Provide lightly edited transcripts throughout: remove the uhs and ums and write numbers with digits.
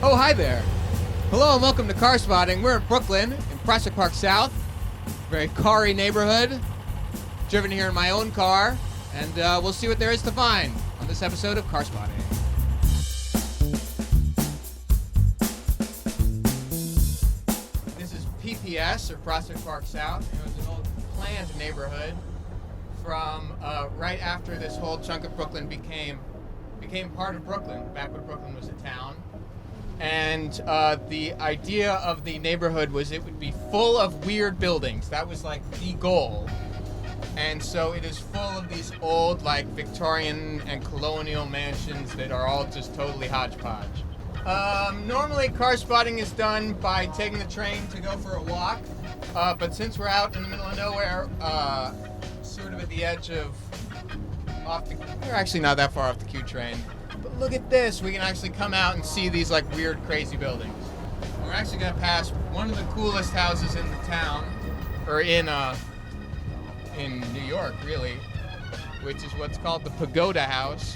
Oh, hi there. Hello and welcome to Carspotting. We're in Brooklyn, in Prospect Park South. Very car-y neighborhood. Driven here in my own car, and we'll see what there is to find on this episode of Carspotting. This is PPS, or Prospect Park South. It was an old planned neighborhood from right after this whole chunk of Brooklyn became part of Brooklyn, back when Brooklyn was a town. And the idea of the neighborhood was it would be full of weird buildings. That was like the goal. And so it is full of these old, like, Victorian and colonial mansions that are all just totally hodgepodge. Normally car spotting is done by taking the train to go for a walk. But since we're out in the middle of nowhere, sort of at the edge of we're actually not that far off the Q train. But look at this, we can actually come out and see these like weird, crazy buildings. We're actually gonna pass one of the coolest houses in the town, or in New York, really, which is what's called the Pagoda House,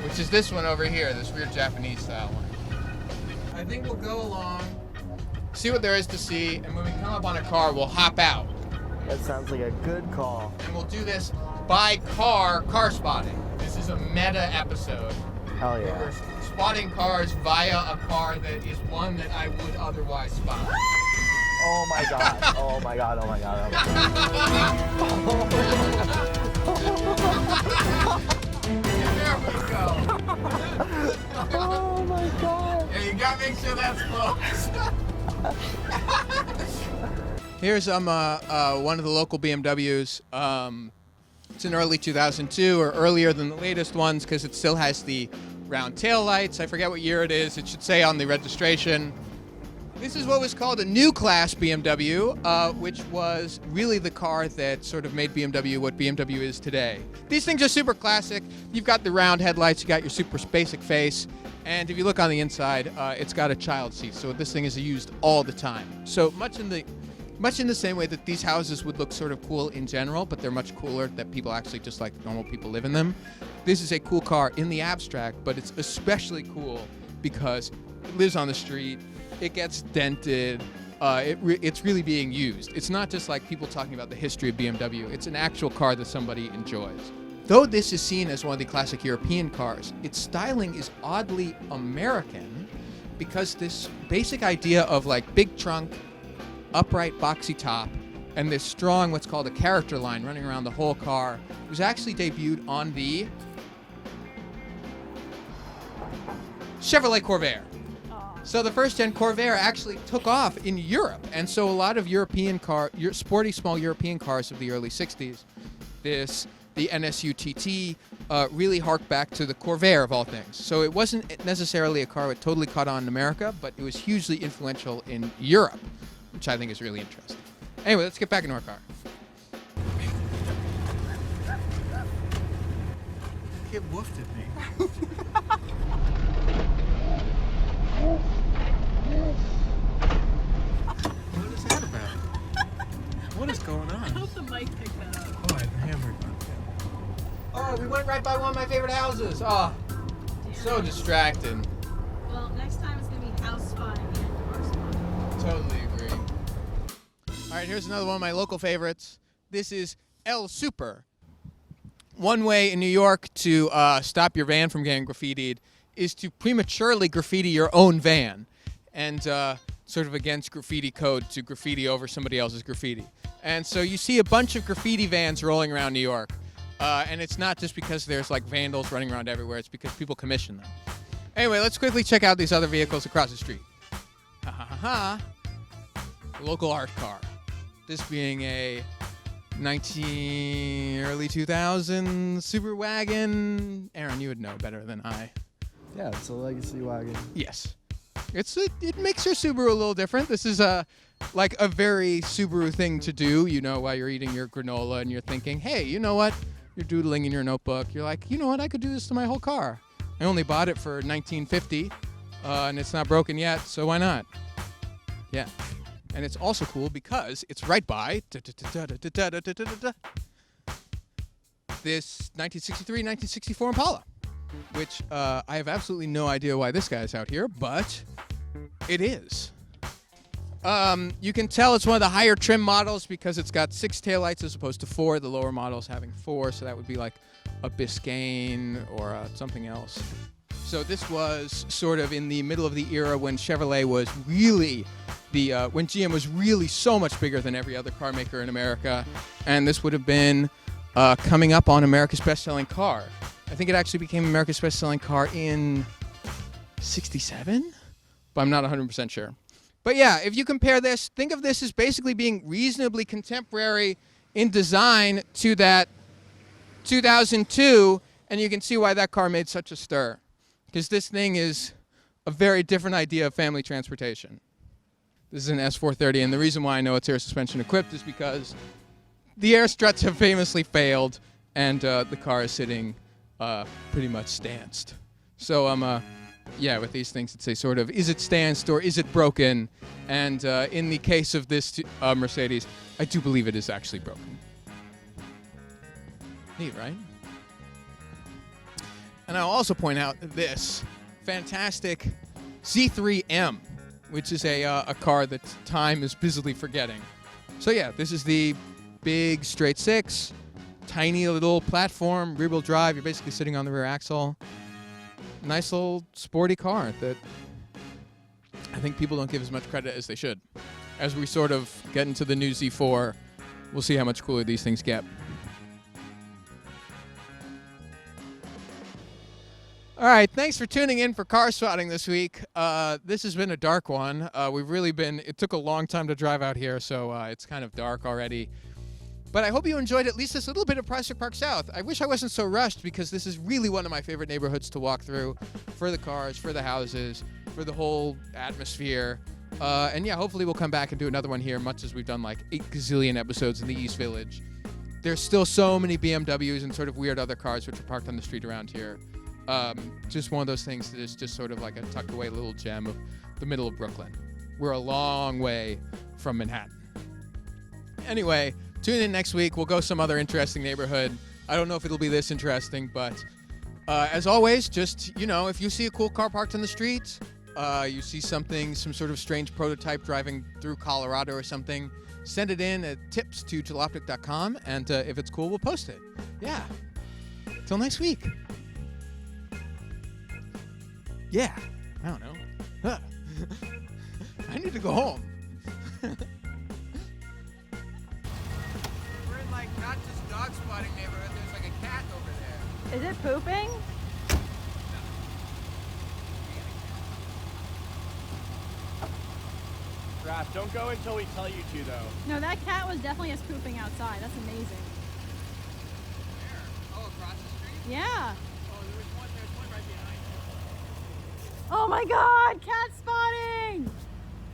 which is this one over here, this weird Japanese style one. I think we'll go along, see what there is to see, and when we come up on a car, we'll hop out. That sounds like a good call. And we'll do this by car spotting. This is a meta episode. Hell yeah. We're spotting cars via a car that is one that I would otherwise spot. Oh my god. Oh my god. Oh my god. Oh There we go. Oh my god. Yeah, you gotta make sure that's close. Here's one of the local BMWs. It's an early 2002, or earlier than the latest ones, because it still has the round tail lights. I forget what year it is. It should say on the registration. This is what was called a new class BMW, which was really the car that sort of made BMW what BMW is today. These things are super classic. You've got the round headlights, you got your super basic face, and if you look on the inside, it's got a child seat. So this thing is used all the time. So much in the same way that these houses would look sort of cool in general, but they're much cooler that people actually just like normal people live in them. This is a cool car in the abstract, but it's especially cool because it lives on the street, it gets dented, it's really being used. It's not just like people talking about the history of BMW, it's an actual car that somebody enjoys. Though this is seen as one of the classic European cars, its styling is oddly American because this basic idea of like big trunk, upright boxy top, and this strong what's called a character line running around the whole car was actually debuted on the Chevrolet Corvair. So the first gen Corvair actually took off in Europe, and so a lot of sporty small European cars of the early 60s, the NSU TT, really harked back to the Corvair of all things. So it wasn't necessarily a car that totally caught on in America, but it was hugely influential in Europe, which I think is really interesting. Anyway, let's get back into our car. Kid woofed at me. What is that about? What is going on? I hope the mic picked that up. Oh, I hammered one. Oh, we went right by one of my favorite houses. Oh, so distracting. Well, next time it's going to be house spotting and car spotting. Totally agree. All right, here's another one of my local favorites. This is El Super. One way in New York to stop your van from getting graffitied is to prematurely graffiti your own van, and sort of against graffiti code to graffiti over somebody else's graffiti. And so you see a bunch of graffiti vans rolling around New York, and it's not just because there's like vandals running around everywhere, it's because people commission them. Anyway, let's quickly check out these other vehicles across the street. Ha ha ha ha. Local art car. This being a early 2000s super wagon. Aaron, you would know better than I. Yeah, it's a legacy wagon. Yes. It makes your Subaru a little different. This is like a very Subaru thing to do, while you're eating your granola and you're thinking, hey, you know what? You're doodling in your notebook. You're like, you know what? I could do this to my whole car. I only bought it for $19.50, and it's not broken yet, so why not? Yeah. And it's also cool because it's right by this 1963, 1964 Impala, which I have absolutely no idea why this guy's out here, but It is. You can tell it's one of the higher trim models because it's got 6 taillights as opposed to 4. The lower models having 4, so that would be like a Biscayne or something else. So this was sort of in the middle of the era when Chevrolet was really when GM was really so much bigger than every other car maker in America, and this would have been coming up on America's best-selling car. I think it actually became America's best-selling car in '67, but I'm not 100% sure. But yeah, if you compare this, think of this as basically being reasonably contemporary in design to that 2002, and you can see why that car made such a stir. Because this thing is a very different idea of family transportation. This is an S430, and the reason why I know it's air suspension equipped is because the air struts have famously failed, and the car is sitting pretty much stanced. So yeah, with these things, it's a sort of, is it stanced or is it broken? And in the case of this Mercedes, I do believe it is actually broken. Neat, right? And I'll also point out this fantastic Z3M, which is a car that time is busily forgetting. So yeah, this is the big straight 6, tiny little platform, rear-wheel drive. You're basically sitting on the rear axle. Nice little sporty car that I think people don't give as much credit as they should. As we sort of get into the new Z4, we'll see how much cooler these things get. All right, thanks for tuning in for Carspotting this week. This has been a dark one. It took a long time to drive out here, so it's kind of dark already. But I hope you enjoyed at least this little bit of Prospect Park South. I wish I wasn't so rushed because this is really one of my favorite neighborhoods to walk through for the cars, for the houses, for the whole atmosphere. And yeah, hopefully we'll come back and do another one here, much as we've done like 8 gazillion episodes in the East Village. There's still so many BMWs and sort of weird other cars which are parked on the street around here. Just one of those things that is just sort of like a tucked away little gem of the middle of Brooklyn. We're a long way from Manhattan. Anyway, tune in next week. We'll go some other interesting neighborhood. I don't know if it'll be this interesting, but as always, just, if you see a cool car parked on the street, you see some sort of strange prototype driving through Colorado or something, send it in at tips@jalopnik.com, and if it's cool, we'll post it. Yeah. Till next week. Yeah. I don't know. I need to go home. Not just dog spotting neighborhood, there's like a cat over there. Is it pooping? Raph, don't go until we tell you to, though. No, that cat was definitely just pooping outside. That's amazing. Where? Oh, across the street? Yeah. Oh, there's one right behind you. Oh my God, cat spot.